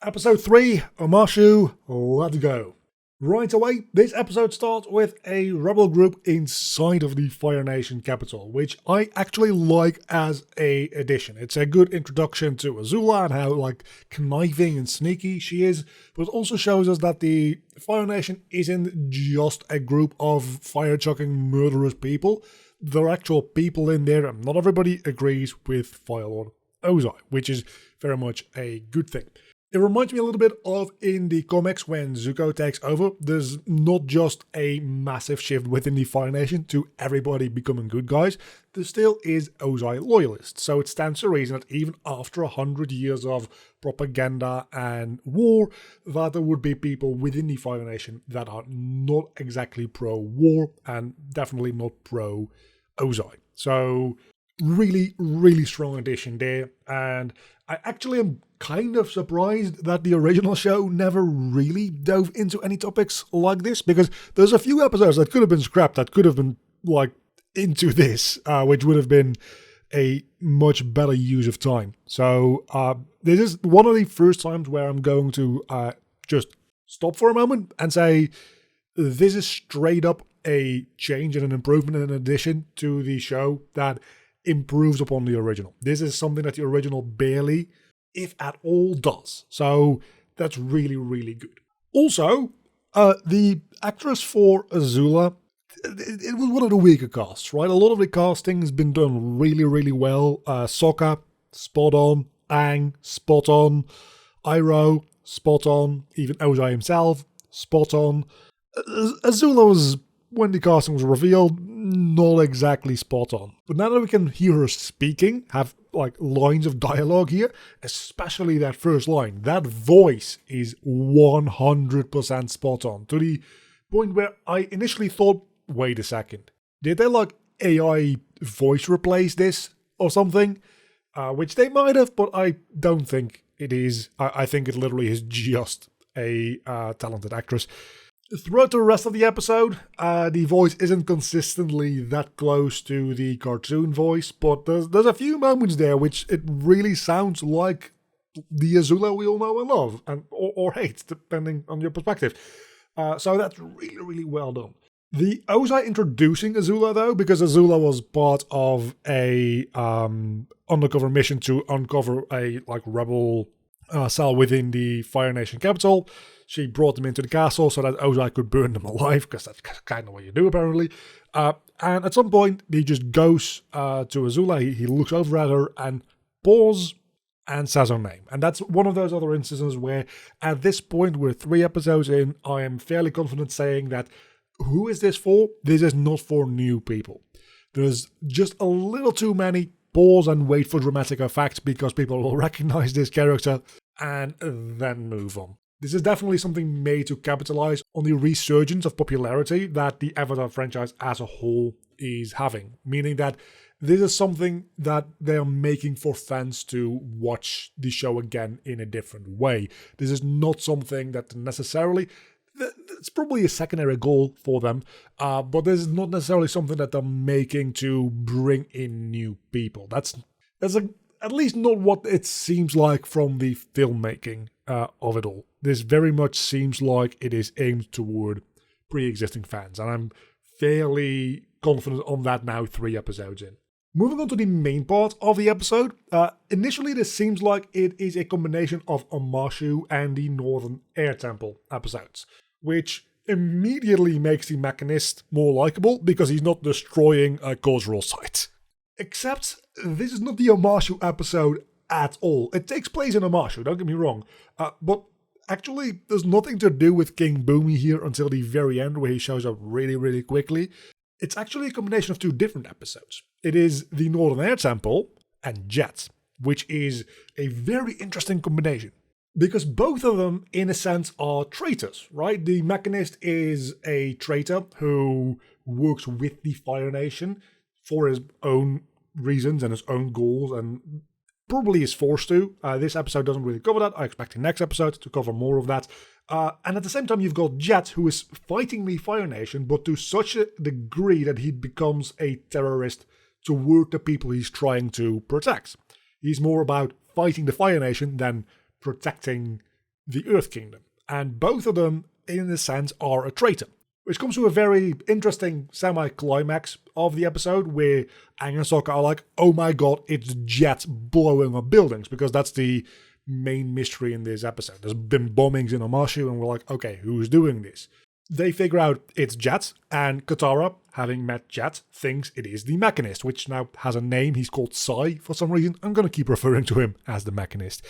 Episode 3, Omashu, let's go. Right away, this episode starts with a rebel group inside of the Fire Nation capital, which I actually like as a addition. It's a good introduction to Azula and how conniving and sneaky she is, but it also shows us that the Fire Nation isn't just a group of fire-chucking murderous people. There are actual people in there, and not everybody agrees with Firelord Ozai, which is very much a good thing. It reminds me a little bit of in the comics when Zuko takes over. There's not just a massive shift within the Fire Nation to everybody becoming good guys. There still is Ozai loyalists. So it stands to reason that even after 100 years of propaganda and war, that there would be people within the Fire Nation that are not exactly pro-war and definitely not pro-Ozai. So really, really strong addition there. And I actually am kind of surprised that the original show never really dove into any topics like this, because there's a few episodes that could have been scrapped that could have been into this, which would have been a much better use of time. So this is one of the first times where I'm going to just stop for a moment and say this is straight up a change and an improvement and an addition to the show that improves upon the original. This is something that the original barely, if at all, does. So that's really, really good. Also, the actress for Azula, it was one of the weaker casts, right? A lot of the casting has been done really, really well. Sokka, spot on. Aang, spot on. Iroh, spot on. Even Ozai himself, spot on. Azula was, when the casting was revealed, not exactly spot on. But now that we can hear her speaking, have lines of dialogue here, especially that first line, that voice is 100% spot on. To the point where I initially thought, wait a second, did they AI voice replace this or something? Which they might have, but I don't think it is. I think it literally is just a talented actress. Throughout the rest of the episode, the voice isn't consistently that close to the cartoon voice, but there's a few moments there which it really sounds like the Azula we all know and love, and or hate, depending on your perspective. So that's really, really well done. The Ozai introducing Azula, though, because Azula was part of a undercover mission to uncover a rebel cell within the Fire Nation capital. She brought them into the castle so that Ozai could burn them alive, because that's kind of what you do, apparently. And at some point, he just goes to Azula, he looks over at her and pauses and says her name. And that's one of those other instances where, at this point, we're 3 episodes in, I am fairly confident saying that, who is this for? This is not for new people. There's just a little too many pause and wait for dramatic effect because people will recognize this character and then move on. This is definitely something made to capitalize on the resurgence of popularity that the Avatar franchise as a whole is having. Meaning that this is something that they're making for fans to watch the show again in a different way. This is not something that necessarily... It's probably a secondary goal for them, but this is not necessarily something that they're making to bring in new people. That's at least not what it seems like from the filmmaking of it all. This very much seems like it is aimed toward pre-existing fans, and I'm fairly confident on that now 3 episodes in. Moving on to the main part of the episode, initially this seems like it is a combination of Omashu and the Northern Air Temple episodes, which immediately makes the Mechanist more likable because he's not destroying a cultural site. Except this is not the Omashu episode at all. It takes place in Omashu, don't get me wrong, but actually there's nothing to do with King Boomy here until the very end where he shows up really, really quickly. It's actually a combination of 2 different episodes. It is the Northern Air Temple and Jet, which is a very interesting combination. Because both of them, in a sense, are traitors, right? The Mechanist is a traitor who works with the Fire Nation for his own reasons and his own goals, and probably is forced to. This episode doesn't really cover that. I expect the next episode to cover more of that. And at the same time, you've got Jet, who is fighting the Fire Nation, but to such a degree that he becomes a terrorist toward the people he's trying to protect. He's more about fighting the Fire Nation than protecting the Earth Kingdom. And both of them, in a sense, are a traitor. Which comes to a very interesting semi-climax of the episode where Aang and Sokka are like, oh my god, it's jets blowing up buildings, because that's the main mystery in this episode. There's been bombings in Omashu and we're like, okay, who's doing this? They figure out it's Jet, and Katara, having met Jet, thinks it is the Mechanist, which now has a name. He's called Sai for some reason. I'm going to keep referring to him as the Mechanist.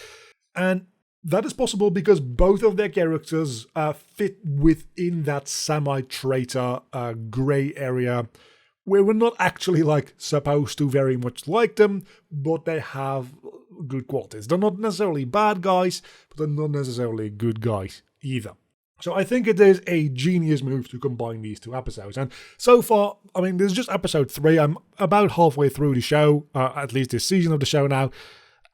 And that is possible because both of their characters fit within that semi-traitor grey area where we're not actually supposed to very much like them, but they have good qualities. They're not necessarily bad guys, but they're not necessarily good guys either. So I think it is a genius move to combine these two episodes. And so far, I mean, this is just episode 3. I'm about halfway through the show, at least this season of the show now.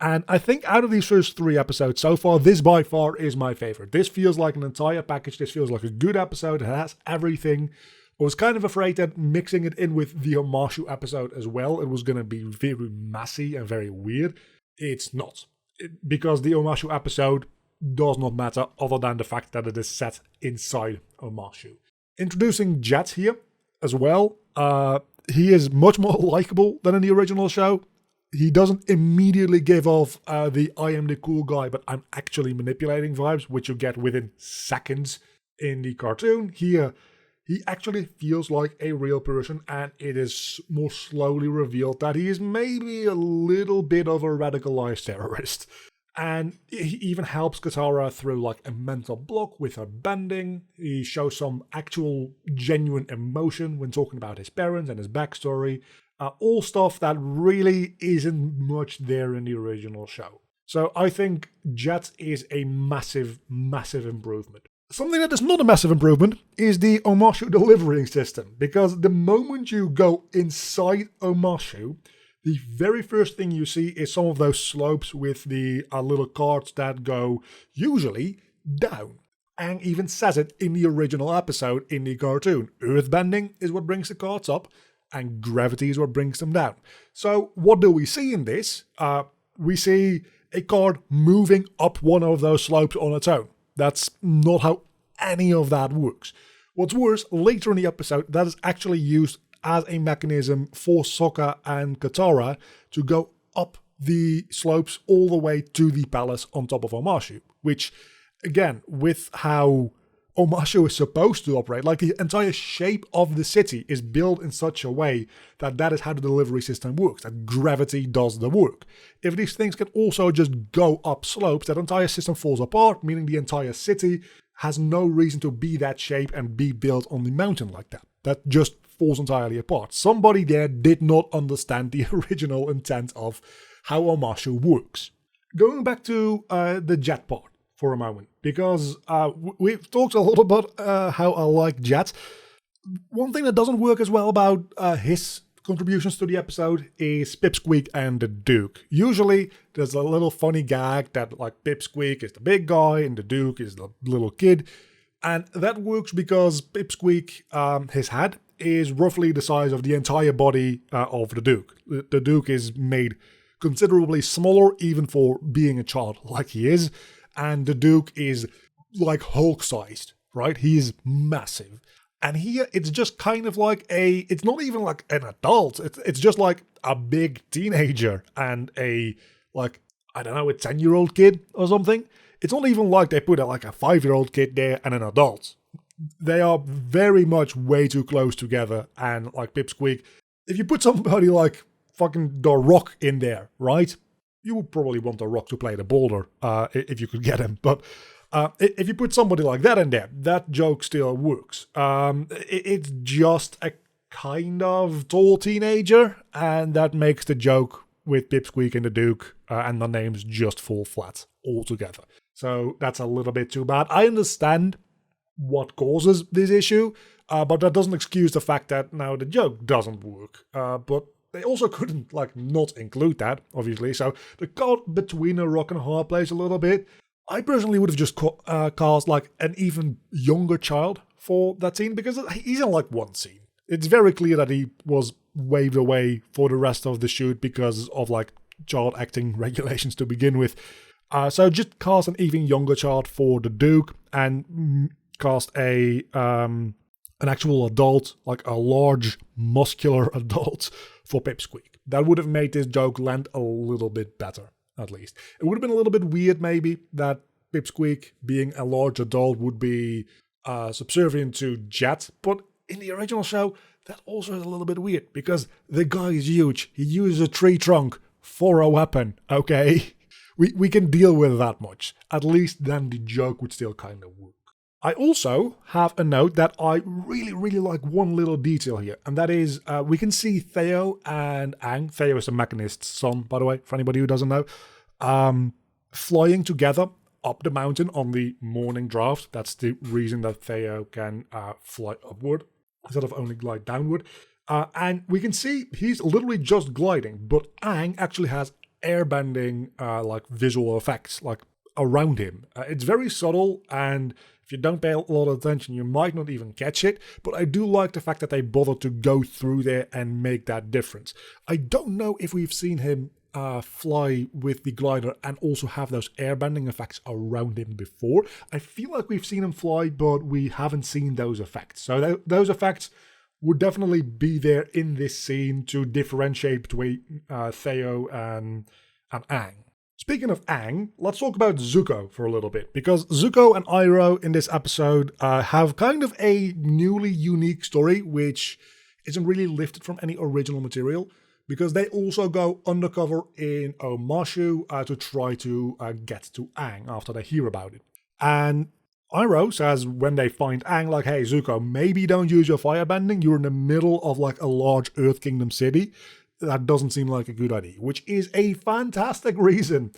And I think out of these first 3 episodes so far, this by far is my favorite. This feels like an entire package. This feels like a good episode. It has everything. I was kind of afraid that mixing it in with the Omashu episode as well, it was going to be very messy and very weird. It's not. Because the Omashu episode does not matter other than the fact that it is set inside Omashu. Introducing Jet here as well. He is much more likable than in the original show. He doesn't immediately give off the I am the cool guy, but I'm actually manipulating vibes, which you get within seconds in the cartoon. Here, he actually feels like a real person, and it is more slowly revealed that he is maybe a little bit of a radicalized terrorist. And he even helps Katara through a mental block with her bending. He shows some actual genuine emotion when talking about his parents and his backstory. All stuff that really isn't much there in the original show. So I think Jet is a massive, massive improvement. Something that is not a massive improvement is the Omashu delivering system. Because the moment you go inside Omashu, the very first thing you see is some of those slopes with the little carts that go usually down. Aang even says it in the original episode in the cartoon. Earthbending is what brings the carts up, and gravity is what brings them down. So what do we see in this? We see a cart moving up one of those slopes on its own. That's not how any of that works. What's worse, later in the episode, that is actually used as a mechanism for Sokka and Katara to go up the slopes all the way to the palace on top of Omashu. Which, again, with how Omashu is supposed to operate, the entire shape of the city is built in such a way that that is how the delivery system works, that gravity does the work. If these things can also just go up slopes, that entire system falls apart, meaning the entire city has no reason to be that shape and be built on the mountain like that. That just falls entirely apart. Somebody there did not understand the original intent of how Omashu works. Going back to the Jet part for a moment, because we've talked a lot about how I like Jet. One thing that doesn't work as well about his contributions to the episode is Pipsqueak and the Duke. Usually there's a little funny gag that Pipsqueak is the big guy and the Duke is the little kid. And that works because Pipsqueak, his head, is roughly the size of the entire body of the Duke. The Duke is made considerably smaller even for being a child like he is. And the Duke is Hulk-sized, right? He's massive. And here it's just kind of it's not even an adult. It's just a big teenager and a 10-year-old kid or something. It's not even they put a 5-year-old kid there and an adult. They are very much way too close together. And Pipsqueak, if you put somebody fucking The Rock in there, right? You would probably want The Rock to play the boulder if you could get him. But if you put somebody like that in there, that joke still works. It's just a kind of tall teenager, and that makes the joke with Pipsqueak and the Duke and the names just fall flat altogether. So that's a little bit too bad. I understand what causes this issue, but that doesn't excuse the fact that now the joke doesn't work. But they also couldn't not include that, obviously. So the card between a rock and a hard place a little bit. I personally would have just cast an even younger child for that scene, because he's in one scene. It's very clear that he was waved away for the rest of the shoot because of child acting regulations to begin with. So just cast an even younger child for the Duke and cast an actual adult, like a large, muscular adult for Pipsqueak. That would have made this joke land a little bit better, at least. It would have been a little bit weird, maybe, that Pipsqueak, being a large adult, would be subservient to Jet, but in the original show, that also is a little bit weird, because the guy is huge. He uses a tree trunk for a weapon, okay? We can deal with that much. At least then the joke would still kind of work. I also have a note that I really, really like one little detail here, and that is we can see Theo and Aang. Theo is the Mechanist's son, by the way, for anybody who doesn't know, flying together up the mountain on the morning draft. That's the reason that Theo can fly upward instead of only glide downward. And we can see he's literally just gliding, but Aang actually has airbending like visual effects like around him. It's very subtle, and if you don't pay a lot of attention, you might not even catch it, but I do like the fact that they bothered to go through there and make that difference. I don't know if we've seen him fly with the glider and also have those airbending effects around him before. I feel like we've seen him fly, but we haven't seen those effects. So those effects would definitely be there in this scene to differentiate between Theo and Aang. Speaking of Aang, let's talk about Zuko for a little bit, because Zuko and Iroh in this episode have kind of a newly unique story, which isn't really lifted from any original material, because they also go undercover in Omashu to try to get to Aang after they hear about it. And Iroh says when they find Aang, like, hey, Zuko, maybe don't use your firebending. You're in the middle of like a large Earth Kingdom city. That doesn't seem like a good idea, which is a fantastic reason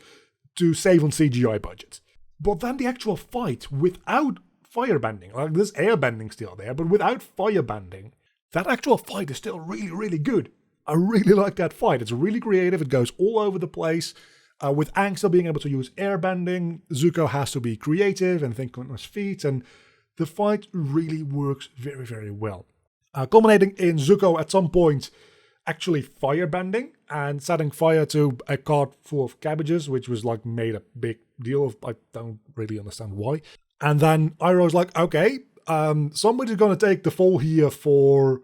to save on CGI budgets. But then the actual fight without firebending, like there's airbending still there, but without firebending, that actual fight is still really, really good. I really like that fight. It's really creative. It goes all over the place. With Aang still being able to use airbending, Zuko has to be creative and think on his feet, and the fight really works very, very well. Culminating in Zuko at some point actually firebending and setting fire to a cart full of cabbages, which was like made a big deal of. I don't really understand why. And then Iroh's like, okay, somebody's going to take the fall here for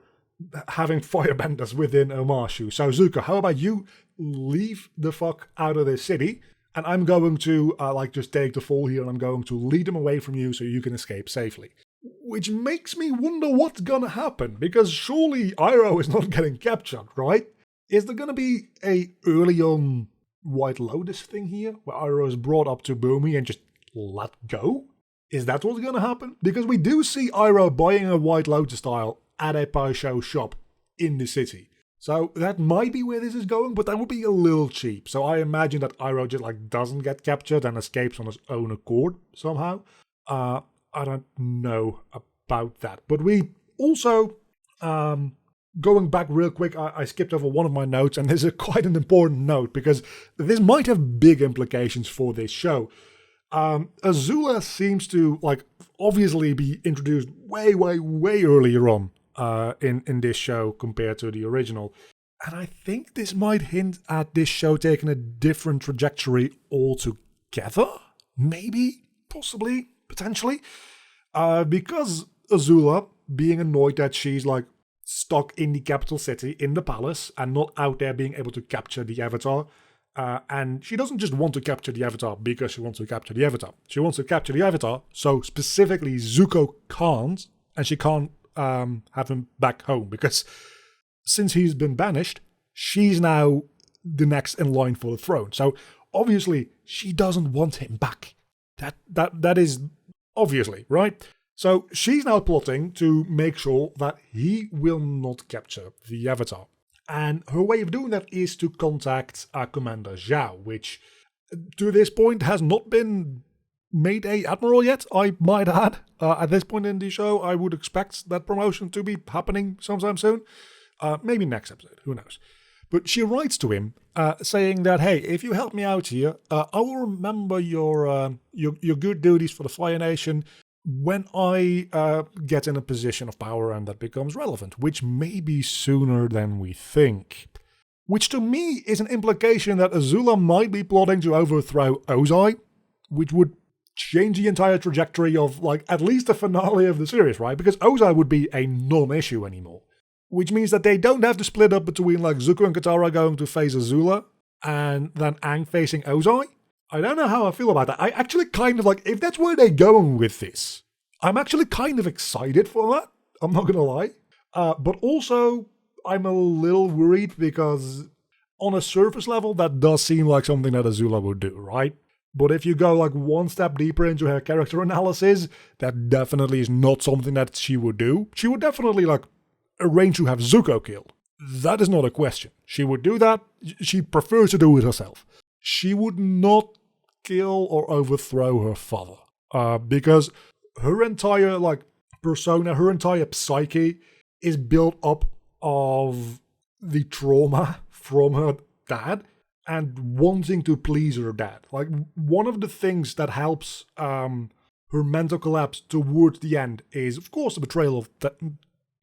having firebenders within Omashu. So Zuko, how about you leave the fuck out of this city, and I'm going to just take the fall here, and I'm going to lead them away from you so you can escape safely. Which makes me wonder what's gonna happen, because surely Iroh is not getting captured, right? Is there gonna be a early on White Lotus thing here, where Iroh is brought up to Bumi and just let go? Is that what's gonna happen? Because we do see Iroh buying a White Lotus tile at a Paisho shop in the city. So that might be where this is going, but that would be a little cheap. So I imagine that Iroh just doesn't get captured and escapes on his own accord somehow. I don't know about that. But we also, going back real quick, I skipped over one of my notes, and this is quite an important note, because this might have big implications for this show. Azula seems to, obviously be introduced way, way, way earlier on in this show compared to the original. And I think this might hint at this show taking a different trajectory altogether? Maybe? Possibly? Potentially? Because Azula, being annoyed that she's stuck in the capital city, in the palace, and not out there being able to capture the Avatar. And she doesn't just want to capture the Avatar because she wants to capture the Avatar. She wants to capture the Avatar, so specifically Zuko can't, and she can't have him back home, because since he's been banished, she's now the next in line for the throne. So obviously she doesn't want him back. That is obviously, right? So she's now plotting to make sure that he will not capture the Avatar. And her way of doing that is to contact Commander Zhao, which to this point has not been made a admiral yet, I might add. At this point in the show, I would expect that promotion to be happening sometime soon. Maybe next episode, who knows. But she writes to him saying that, hey, if you help me out here, I will remember your good duties for the Fire Nation when I get in a position of power and that becomes relevant, which may be sooner than we think. which to me is an implication that Azula might be plotting to overthrow Ozai, which would change the entire trajectory of, like, at least the finale of the series, right? Because Ozai would be a non-issue anymore. Which means that they don't have to split up between, like, Zuko and Katara going to face Azula, and then Aang facing Ozai. I don't know how I feel about that. I actually kind of, like, if that's where they're going with this, I'm actually kind of excited for that. I'm not gonna lie. But also, I'm a little worried because on a surface level, that does seem like something that Azula would do, right? But if you go like one step deeper into her character analysis, that definitely is not something that she would do. She would definitely like arrange to have Zuko killed. That is not a question. She would do that. She prefers to do it herself. She would not kill or overthrow her father. Because her entire like persona, her entire psyche is built up of the trauma from her dad and wanting to please her dad. Like, one of the things that helps her mental collapse towards the end is, of course, the betrayal of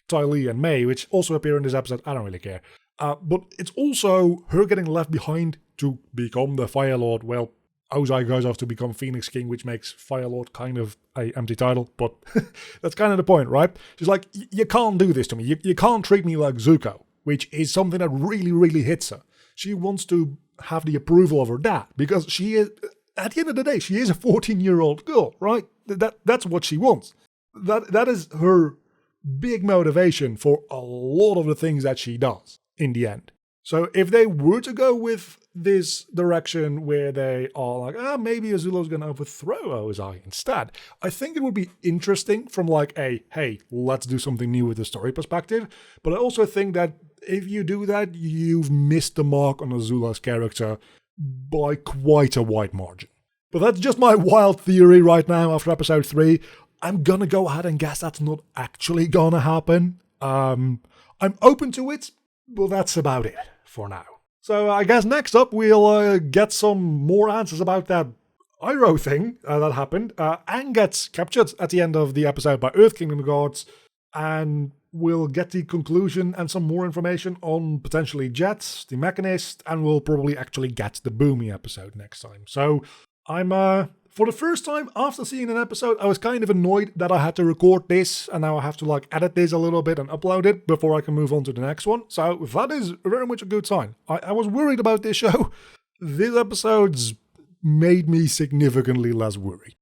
Ty Lee and May, which also appear in this episode. I don't really care. But it's also her getting left behind to become the Fire Lord. Well, Ozai goes off to become Phoenix King, which makes Fire Lord kind of an empty title, but that's kind of the point, right? She's like, you can't do this to me. You can't treat me like Zuko, which is something that really, really hits her. She wants to have the approval of her dad, because she is, at the end of the day, she is a 14-year-old girl, right? That's what she wants. That is her big motivation for a lot of the things that she does in the end. So if they were to go with this direction where they are like, maybe Azula's going to overthrow Ozai instead, I think it would be interesting from like a, hey, let's do something new with the story perspective. But I also think that if you do that, you've missed the mark on Azula's character by quite a wide margin. But that's just my wild theory right now after episode 3. I'm gonna go ahead and guess that's not actually gonna happen. I'm open to it, but that's about it for now. So I guess next up we'll get some more answers about that Iroh thing that happened. Aang gets captured at the end of the episode by Earth Kingdom guards, and we'll get the conclusion and some more information on potentially Jet, the Mechanist, and we'll probably actually get the Boomy episode next time. So I'm, for the first time after seeing an episode, I was kind of annoyed that I had to record this, and now I have to like edit this a little bit and upload it before I can move on to the next one. So that is very much a good sign. I was worried about this show. This episode's made me significantly less worried.